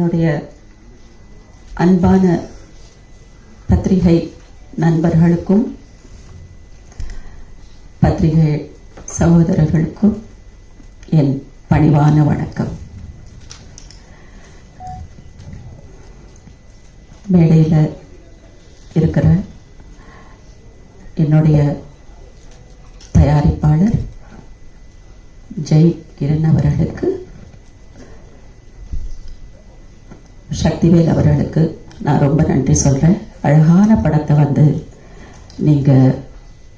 என்னுடைய அன்பான பத்திரிகை நண்பர்களுக்கும் பத்திரிகை சகோதரர்களுக்கும் என் பணிவான வணக்கம். மேடையில் இருக்கிற என்னுடைய தயாரிப்பாளர் ஜெய் கிரண் அவர்களுக்கு, சக்திவேல் அவர்களுக்கு நான் ரொம்ப நன்றி சொல்கிறேன். அழகான படத்தை வந்து நீங்கள்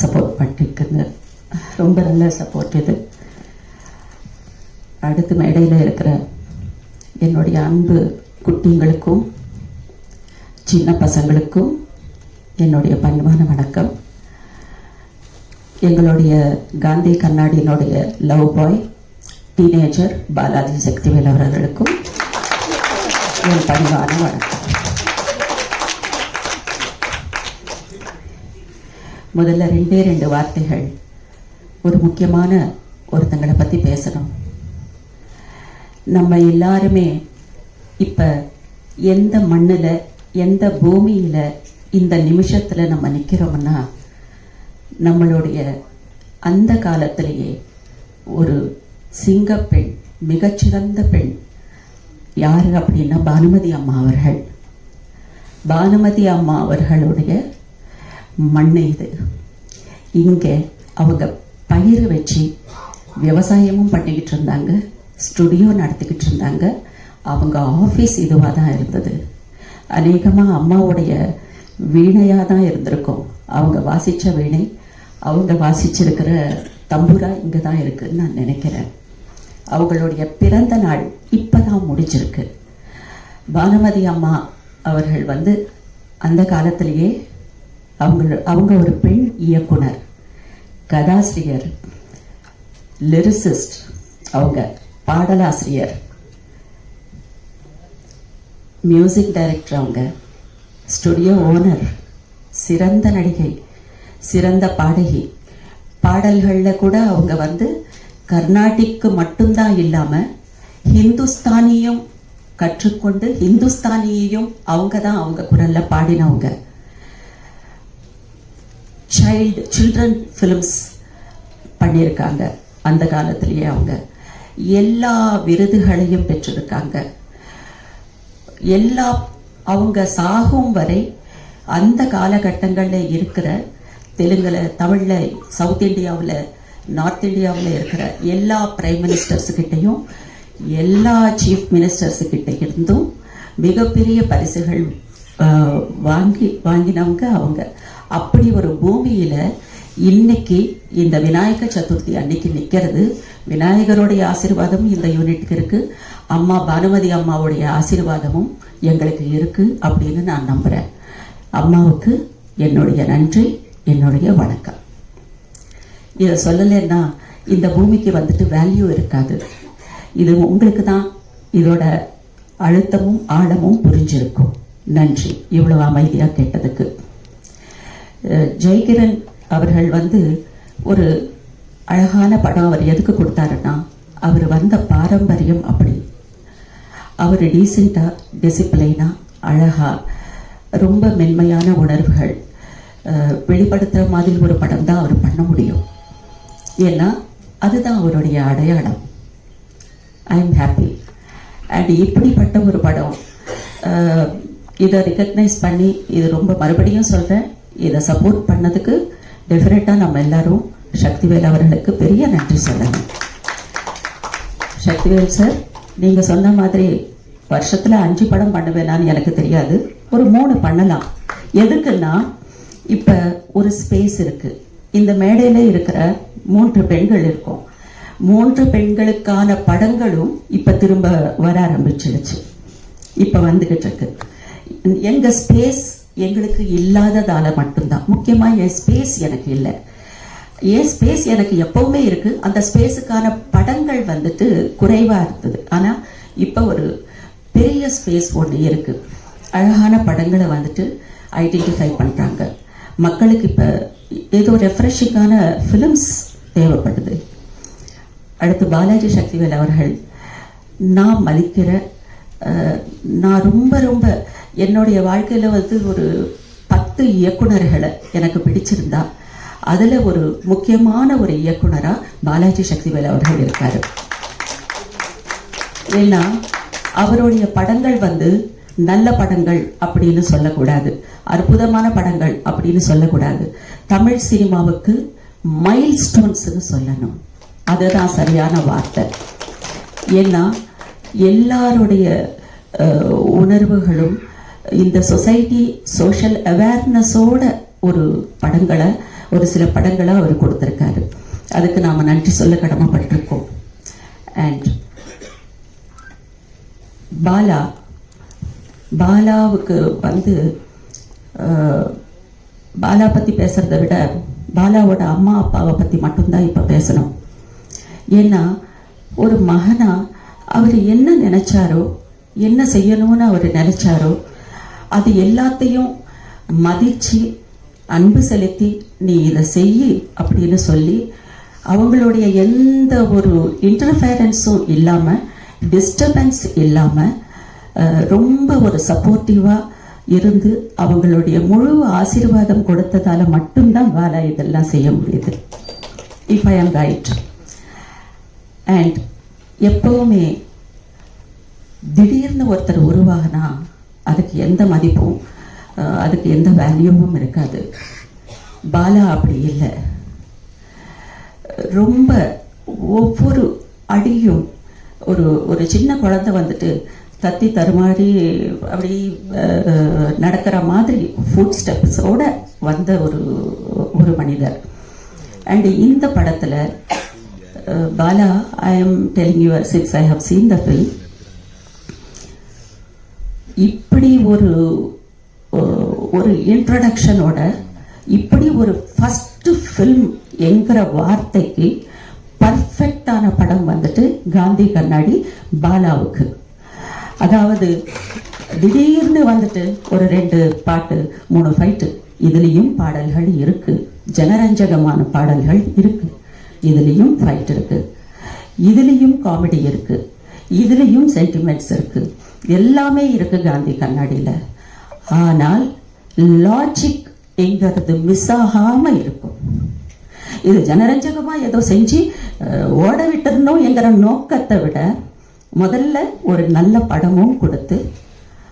சப்போர்ட் பண்ணிருக்குங்க. ரொம்ப நல்ல சப்போர்ட் இது. அடுத்து மேடையில் இருக்கிற என்னுடைய அன்பு குட்டிங்களுக்கும் சின்ன பசங்களுக்கும் என்னுடைய பணிவான வணக்கம். எங்களுடைய காந்தி கண்ணாடியினுடைய லவ் பாய் டீனேஜர் பாலாஜி சக்திவேல் அவர்களுக்கும் என் பணிவான வணக்கம். முதல்ல ரெண்டு வார்த்தைகள் ஒரு முக்கியமான ஒருத்தங்களை பற்றி பேசணும். நம்ம எல்லாருமே இப்போ எந்த மண்ணில் எந்த பூமியில் இந்த நிமிஷத்தில் நம்ம நிற்கிறோம்னா, நம்மளுடைய அந்த காலத்திலேயே ஒரு சிங்கப்பெண், மிகச்சிறந்த பெண் யார் அப்படின்னா பானுமதி அம்மா அவர்கள். பானுமதி அம்மா அவர்களுடைய மண் இது. இங்கே அவங்க பயிர் வச்சு விவசாயமும் பண்ணிக்கிட்டு இருந்தாங்க, ஸ்டுடியோ நடத்திக்கிட்டு இருந்தாங்க. அவங்க ஆஃபீஸ் இதுவாக தான் இருந்தது. அநேகமாக அம்மாவுடைய வீணையாக தான் இருந்திருக்கும். அவங்க வாசித்த வீணை, அவங்க வாசிச்சிருக்கிற தம்புரா இங்கே தான் இருக்குன்னு நான் நினைக்கிறேன். அவங்களுடைய பிறந்த நாள் இப்போ தான் முடிஞ்சிருக்கு. பானுமதி அம்மா அவர்கள் வந்து அந்த காலத்திலேயே அவங்க ஒரு பெண் இயக்குனர், கதாசிரியர், லிரிசிஸ்ட், அவங்க பாடலாசிரியர், மியூசிக் டைரக்டர், அவங்க ஸ்டுடியோ ஓனர், சிறந்த நடிகை, சிறந்த பாடகி. பாடல்களில் கூட அவங்க வந்து கர்நாடிக்கு மட்டும்தான் இல்லாமல் ஹிந்துஸ்தானியும் கற்றுக்கொண்டு ஹிந்துஸ்தானியையும் அவங்க தான் அவங்க குரலில் பாடினவங்க. சில்ட்ரன் ஃபிலிம்ஸ் பண்ணியிருக்காங்க. அந்த காலத்திலேயே அவங்க எல்லா விருதுகளையும் பெற்றிருக்காங்க. அவங்க சாகும் வரை அந்த காலகட்டங்களில் இருக்கிற தெலுங்குல, தமிழில், சவுத் இந்தியாவில், நார்த் இந்தியாவில் இருக்கிற எல்லா பிரைம் மினிஸ்டர்ஸுக்கிட்டையும் எல்லா சீஃப் மினிஸ்டர்ஸுக்கிட்ட இருந்தும் மிகப்பெரிய பரிசுகள் வாங்கினவங்க அவங்க. அப்படி ஒரு பூமியில் இன்னைக்கு இந்த விநாயக சதுர்த்தி அன்னைக்கு நிற்கிறது. விநாயகருடைய ஆசீர்வாதம் இந்த யூனிட்டுக்கு இருக்கு, அம்மா பானுமதி அம்மாவுடைய ஆசீர்வாதமும் எங்களுக்கு இருக்கு அப்படின்னு நான் நம்புறேன். அம்மாவுக்கு என்னுடைய நன்றி, என்னுடைய வணக்கம். இதை சொல்லலைன்னா இந்த பூமிக்கு வந்துட்டு வேல்யூ இருக்காது. இது உங்களுக்கு தான் இதோட அழுத்தமும் ஆழமும் புரிஞ்சிருக்கும். நன்றி இவ்வளவு அமைதியாக கேட்டதுக்கு. ஜெய்கிரண் அவர்கள் வந்து ஒரு அழகான படம் அவர் எதுக்கு கொடுத்தாருன்னா, அவர் வந்த பாரம்பரியம் அப்படி. அவர் டீசெண்டாக, டிசிப்ளைனாக, அழகாக, ரொம்ப மென்மையான உணர்வுகள் வெளிப்படுத்துகிற மாதிரி ஒரு படம் தான் அவர் பண்ண முடியும். ஏன்னா அதுதான் அவருடைய அடையாளம். I am happy. அண்ட் இப்படிப்பட்ட ஒரு படம் இதை ரெகக்னைஸ் பண்ணி, இது ரொம்ப மறுபடியும் சொல்கிறேன், இதை சப்போர்ட் பண்ணதுக்கு டெஃபினட்டாக நம்ம எல்லாரும் சக்திவேல் அவர்களுக்கு பெரிய நன்றி சொல்லணும். சக்திவேல் சார், நீங்கள் சொன்ன மாதிரி வருஷத்தில் 5 படம் பண்ணுவேனான்னு எனக்கு தெரியாது, ஒரு 3 பண்ணலாம். எதுக்குன்னா இப்போ ஒரு ஸ்பேஸ் இருக்குது. இந்த மேடையில் இருக்கிற 3 பெண்கள் இருக்கோம். 3 பெண்களுக்கான படங்களும் இப்போ திரும்ப வர ஆரம்பிச்சிடுச்சு, இப்போ வந்துக்கிட்டு இருக்கு. எங்கள் ஸ்பேஸ் எங்களுக்கு இல்லாததால மட்டும்தான். முக்கியமாக என் ஸ்பேஸ் எனக்கு இல்லை. என் ஸ்பேஸ் எனக்கு எப்பவுமே இருக்கு. அந்த ஸ்பேஸுக்கான படங்கள் வந்துட்டு குறைவாக இருந்தது. ஆனால் இப்போ ஒரு பெரிய ஸ்பேஸ் ஒன்று இருக்கு. அழகான படங்களை வந்துட்டு ஐடென்டிஃபை பண்ணுறாங்க. மக்களுக்கு இப்போ ஏதோ ரெஃப்ரெஷிங்கான ஃபிலிம்ஸ் தேவைப்படுது. அடுத்து பாலாஜி சக்திவேல் அவர்கள் நான் மதிக்கிற நான் ரொம்ப ரொம்ப என்னுடைய வாழ்க்கையில் வந்து ஒரு 10 இயக்குனர்களை எனக்கு பிடிச்சிருந்தா அதில் ஒரு முக்கியமான ஒரு இயக்குனராக பாலாஜி சக்திவேல் அவர்கள் இருக்கார். ஏன்னா அவருடைய படங்கள் வந்து நல்ல படங்கள் அப்படின்னு சொல்லக்கூடாது, அற்புதமான படங்கள் அப்படின்னு சொல்லக்கூடாது, தமிழ் சினிமாவுக்கு மைல் ஸ்டோன்ஸ்னு சொல்லணும். அதுதான் சரியான வார்த்தை. ஏன்னா எல்லாருடைய உணர்வுகளும் இந்த சொசைட்டி சோஷியல் அவேர்னஸோட ஒரு சில படங்களை அவர் கொடுத்துருக்காரு. அதுக்கு நாம் நன்றி சொல்ல கடமைப்பட்டிருக்கோம். அண்ட் பாலாவுக்கு வந்து பாலா பற்றி பேசுறதை விட பாலாவோட அம்மா அப்பாவை பற்றி மட்டும்தான் இப்போ பேசணும். ஏன்னா ஒரு மகனா அவர் என்ன நினைச்சாரோ, என்ன செய்யணும்னு அவர் நினைச்சாரோ, அது எல்லாத்தையும் மதிச்சு அன்பு செலுத்தி நீ இதை செய்யி அப்படின்னு சொல்லி அவங்களுடைய எந்த ஒரு இன்டர்ஃபேரன்ஸும் இல்லாமல், டிஸ்டர்பன்ஸ் இல்லாமல் ரொம்ப ஒரு சப்போர்ட்டிவாக இருந்து அவங்களுடைய முழு ஆசீர்வாதம் கொடுத்ததால மட்டும்தான் பாலா இதெல்லாம் செய்ய முடியுது. இஃப் ஐ ஆம் ரைட். அண்ட் எப்பவுமே திடீர்னு ஒருத்தர் உருவாகினா அதுக்கு எந்த மதிப்பும் அதுக்கு எந்த வேல்யூவும் இருக்காது. பாலா அப்படி இல்லை. ரொம்ப ஒவ்வொரு அடியும் ஒரு சின்ன குழந்தை வந்துட்டு தத்தி தருமாறி அப்படி நடக்கிற மாதிரி ஃபுட் ஸ்டெப்ஸோட வந்த ஒரு மனிதர். அண்ட் இந்த படத்தில் Bala, I am telling you since I have seen the film, இப்படி ஒரு இன்ட்ரடக்ஷனோட இப்படி ஒரு ஃபர்ஸ்ட் ஃபில்ம் என்கிற வார்த்தைக்கு பர்ஃபெக்டான படம் வந்துட்டு காந்தி கண்ணாடி பாலாவுக்கு. அதாவது திடீர்னு வந்துட்டு ஒரு 2 பாட்டு 3 ஃபைட்டு, இதுலேயும் பாடல்கள் இருக்கு, ஜனரஞ்சகமான பாடல்கள் இருக்கு, இதுலேயும் ஃபைட் இருக்கு, இதுலேயும் காமெடி இருக்கு, இதுலேயும் சென்டிமெண்ட்ஸ் இருக்கு, எல்லாமே இருக்கு காந்தி கண்ணாடியில். ஆனால் லாஜிக் என்கிறது மிஸ் ஆகாம இருக்கும். இது ஜனரஞ்சகமா ஏதோ செஞ்சு ஓட விட்டுறணும் என்கிற நோக்கத்தை விட முதல்ல ஒரு நல்ல படமும் கொடுத்து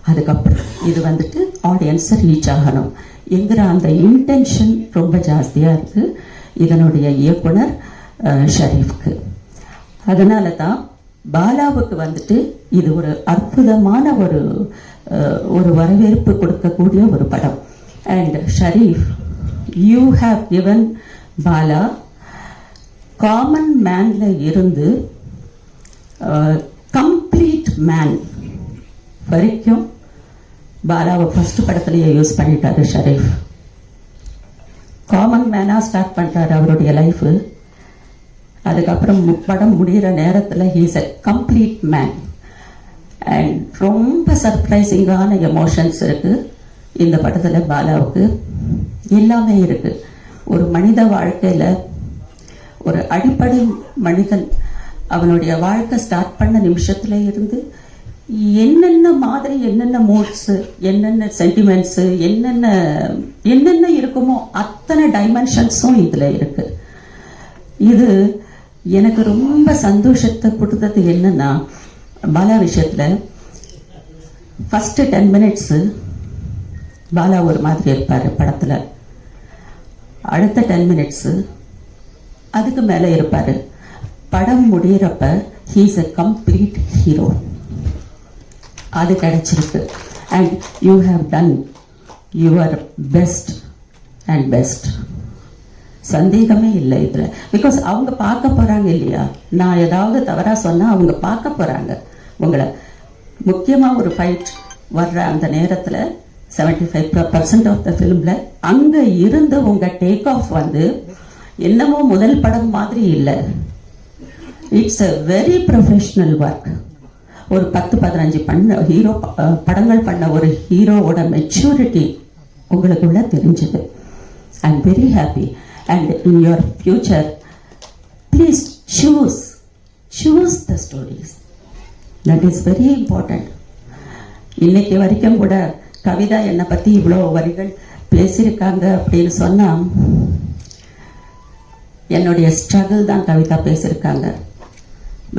அதுக்கப்புறம் இது வந்துட்டு ஆடியன்ஸை ரீச் ஆகணும் என்கிற அந்த இன்டென்ஷன் ரொம்ப ஜாஸ்தியாக இருக்குது இதனுடைய இயக்குனர் ஷரீஃப்க்கு. அதனால தான் பாலாவுக்கு வந்துட்டு இது ஒரு அற்புதமான ஒரு வரவேற்பு கொடுக்கக்கூடிய ஒரு படம். And Sharif, you have given Bala common மேன்ல இருந்து கம்ப்ளீட் மேன் வரைக்கும் பாலாவை ஃபர்ஸ்ட் படத்திலேயே யூஸ் பண்ணிட்டாரு ஷரீஃப். காமன் மேனாக ஸ்டார்ட் பண்ணுறாரு அவருடைய லைஃபு. அதுக்கப்புறம் படம் முடிகிற நேரத்தில் he's a complete man. And ரொம்ப சர்ப்ரைசிங்கான எமோஷன்ஸ் இருக்குது இந்த படத்தில். பாலாவுக்கு எல்லாமே இருக்குது. ஒரு மனித வாழ்க்கையில் ஒரு அடிப்படை மனிதன் அவனுடைய வாழ்க்கை ஸ்டார்ட் பண்ண நிமிஷத்துல இருந்து என்னென்ன மாதிரி என்னென்ன மூட்ஸு, என்னென்ன சென்டிமெண்ட்ஸு, என்னென்ன இருக்குமோ அத்தனை டைமென்ஷன்ஸும் இதில் இருக்கு. இது எனக்கு ரொம்ப சந்தோஷத்தை கொடுத்தது என்னன்னா, பாலா விஷயத்தில் ஃபஸ்ட்டு 10 மினிட்ஸு பாலா ஒரு மாதிரி இருப்பார் படத்தில், அடுத்த 10 மினிட்ஸு அதுக்கு மேலே இருப்பார். படம் முடிகிறப்ப ஹீஸ் எ கம்ப்ளீட் ஹீரோ. அது கிடைச்சிருக்கு. And you have done your best and best. சந்தேகமே இல்லை இதில். பிகாஸ் அவங்க பார்க்க போகிறாங்க இல்லையா, நான் ஏதாவது தவறாக சொன்னால் அவங்க பார்க்க போகிறாங்க உங்களை. முக்கியமாக ஒரு ஃபைட் வர்ற அந்த நேரத்தில் 75% ஆஃப் த ஃபிலிமில் அங்கே இருந்து உங்கள் டேக் ஆஃப் வந்து என்னமோ முதல் படம் மாதிரி இல்லை. It's a very professional work. ஒரு 10-15 படங்கள் பண்ண ஒரு ஹீரோவோட மெச்சூரிட்டி உங்களுக்குள்ள தெரிஞ்சது. I am very happy. And in your future please choose the stories. That is very important. இன்னைக்கு வரைக்கும் கூட கவிதா என்னை பற்றி இவ்வளோ வரிகள் பேசியிருக்காங்க அப்படின்னு சொன்னால் என்னுடைய ஸ்ட்ரகிள் தான் கவிதா பேசியிருக்காங்க.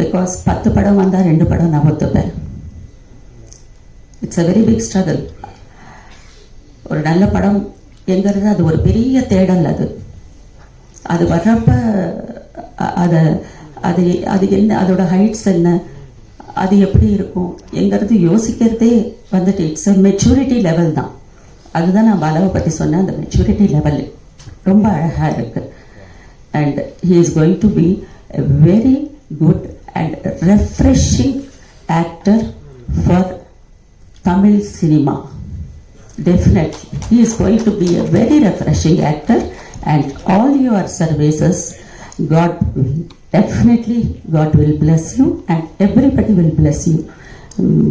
பிகாஸ் 10 படம் வந்தால் 2 படம் நான் ஒத்துப்பேன். It's a very big struggle. ஒரு நல்ல படம் எங்கிறது அது ஒரு பெரிய தேடல். அது வர்றப்ப அதை அது அது என்ன, அதோட ஹைட்ஸ் என்ன, அது எப்படி இருக்கும் எங்கிறது யோசிக்கிறதே வந்துட்டு இட்ஸ் அ மெச்சூரிட்டி லெவல் தான். அதுதான் நான் பாலாவை பற்றி சொன்னேன். அந்த மெச்சூரிட்டி லெவல் ரொம்ப அழகாக இருக்கு. And he is going to be a very good and refreshing actor for Tamil cinema. Definitely, he is going to be a very refreshing actor, and all your services, God will definitely, God will bless you, and everybody will bless you.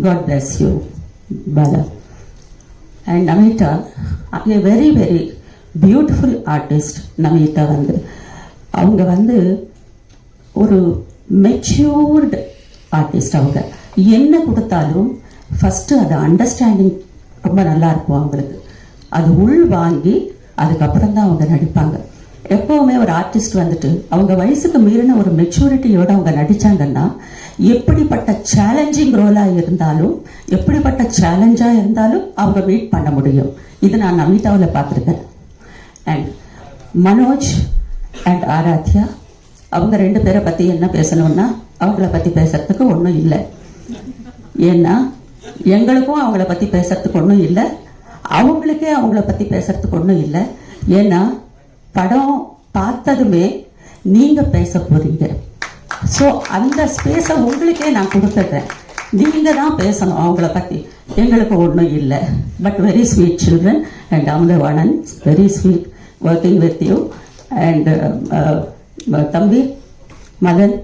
God bless you, Bala. And Namita, a very very beautiful artist. Namita அவங்க ஒரு matured artist. அவங்க என்ன கொடுத்தாலும் first அதை understanding ரொம்ப நல்லா இருக்கும் அவங்களுக்கு. அது உள் வாங்கி அதுக்கப்புறம் தான் அவங்க நடிப்பாங்க. எப்போவுமே ஒரு ஆர்டிஸ்ட் அவங்க வயசுக்கு மீறின ஒரு மெச்சூரிட்டியோட அவங்க நடித்தாங்கன்னா எப்படிப்பட்ட சேலஞ்சிங் ரோலாக இருந்தாலும் எப்படிப்பட்ட சேலஞ்சாக இருந்தாலும் அவங்க மீட் பண்ண முடியும். இது நான் நமிதாவில் பார்த்துருக்கேன். அண்ட் மனோஜ் அண்ட் ஆராத்யா, அவங்க 2 பேரை பற்றி என்ன பேசணும்னா அவங்கள பற்றி பேசுறதுக்கு ஒன்றும் இல்லை. ஏன்னா எங்களுக்கும் அவங்கள பற்றி பேசுறதுக்கு ஒன்றும் இல்லை, அவங்களுக்கே அவங்கள பற்றி பேசுறதுக்கு ஒன்றும் இல்லை. ஏன்னா படம் பார்த்ததுமே நீங்கள் பேச போறீங்க. ஸோ அந்த ஸ்பேஸை உங்களுக்கே நான் கொடுத்துட்றேன். நீங்கள் தான் பேசணும் அவங்கள பற்றி, எங்களுக்கு ஒன்றும் இல்லை. But very sweet children and Amudhavanan, very sweet working with you. And தம்பி Madhan,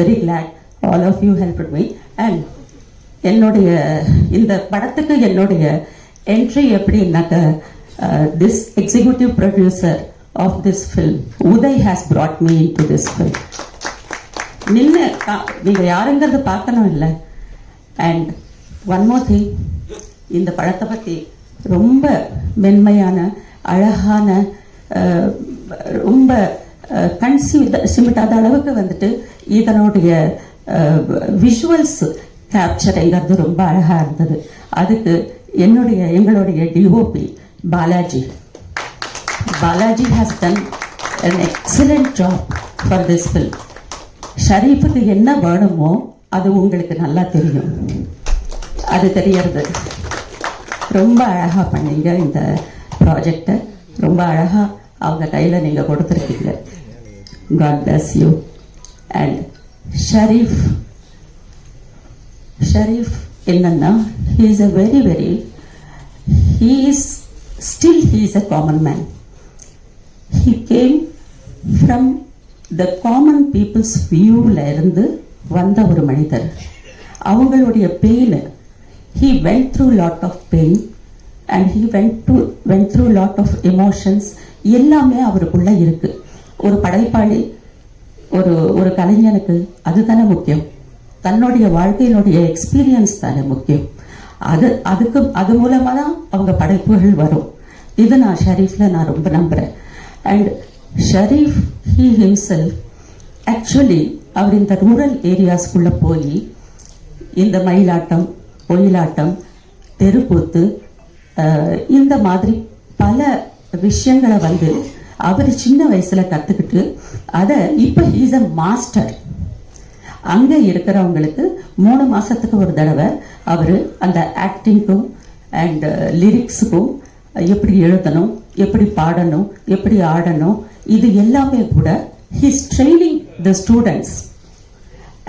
very glad all of you help me. And என்னுடைய இந்த படத்துக்கு என்னுடைய என்ட்ரி எப்படின்னாக்க, this executive producer of this film Uday has brought me into this film. நின்று நீங்கள் யாருங்கிறது பார்க்கணும் இல்லை. அண்ட் ஒன் மோர் திங், இந்த படத்தை பற்றி ரொம்ப மென்மையான அழகான ரொம்ப கண் சிமிட்டாத அளவுக்கு இதனுடைய விஷுவல்ஸ் கேப்சரைங்கிறது ரொம்ப அழகாக இருந்தது. அதுக்கு எங்களுடைய DOP Balaji has done an excellent job for this film. ஷரீஃபுக்கு என்ன வேணுமோ அது உங்களுக்கு நல்லா தெரியும். அது தெரியறது ரொம்ப அழகாக பண்ணீங்க. இந்த ப்ராஜெக்டை ரொம்ப அழகாக அவங்க கையில் நீங்கள் கொடுத்துருக்கீங்க. God bless you. And Sharif என்னன்னா, he is a common man. He came from the common people's viewல இருந்து வந்த ஒரு மனிதர். அவங்களுடைய pain, he went through lot of pain and he went through lot of emotions. எல்லாமே அவருக்குள்ள இருக்கு. ஒரு படைப்பாளி, ஒரு கலைஞனுக்கு அதுதானே முக்கியம். தன்னுடைய வாழ்க்கையினுடைய எக்ஸ்பீரியன்ஸ் தானே முக்கியம். அது மூலமாக தான் அவங்க படைப்புகள் வரும். இது நான் ஷரீஃபில் நான் ரொம்ப நம்புகிறேன். And Sharif he himself actually அவர் இந்த ரூரல் ஏரியாஸ்குள்ளே போய் இந்த மயிலாட்டம், ஒயிலாட்டம், தெருக்கூத்து, இந்த மாதிரி பல விஷயங்களை அவர் சின்ன வயசில் கற்றுக்கிட்டு அதை இப்போ ஹீஸ் அ மாஸ்டர். அங்கே இருக்கிறவங்களுக்கு 3 மாதத்துக்கு ஒரு தடவை அவர் அந்த ஆக்டிங்க்கும் அண்ட் லிரிக்ஸுக்கும் எப்படி எழுதணும், எப்படி பாடணும், எப்படி ஆடணும், இது எல்லாமே கூட he's training the students.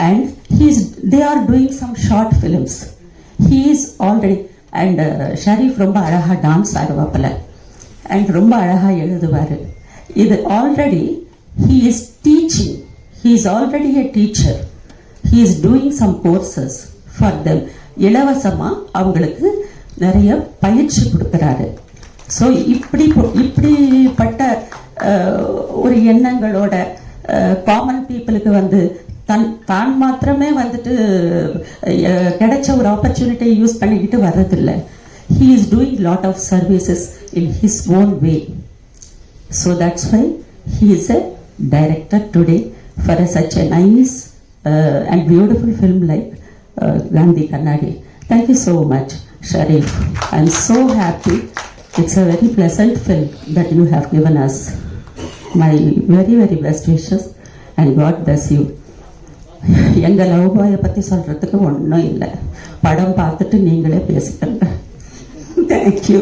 And they are doing some short films. He is already. And Sharif ரொம்ப அழகாக டான்ஸ் ஆடுவாப்பில் அண்ட் ரொம்ப அழகாக எழுதுவார். இது already he is teaching. He is already a teacher. He is doing some courses for them. இலவசமாக அவங்களுக்கு நிறைய பயிற்சி கொடுக்குறாரு. ஸோ இப்படிப்பட்ட ஒரு எண்ணங்களோட காமன் பீப்புளுக்கு தான் மாத்திரமே வந்துட்டு கிடைச்ச ஒரு ஆப்பர்ச்சுனிட்டியை யூஸ் பண்ணிக்கிட்டு வர்றதில்லை. He is doing lot of services in his own way. So that's why he is a director today for such a nice and beautiful film like Gandhi Kannadi. Thank you so much, Sharif. I'm so happy. It's a very pleasant film that you have given us. My very, very best wishes and God bless you. எங்கள் love பாயை பற்றி சொல்கிறதுக்கு ஒன்றும் இல்லை. படம் பார்த்துட்டு நீங்களே பேசிக்கங்க. Thank you.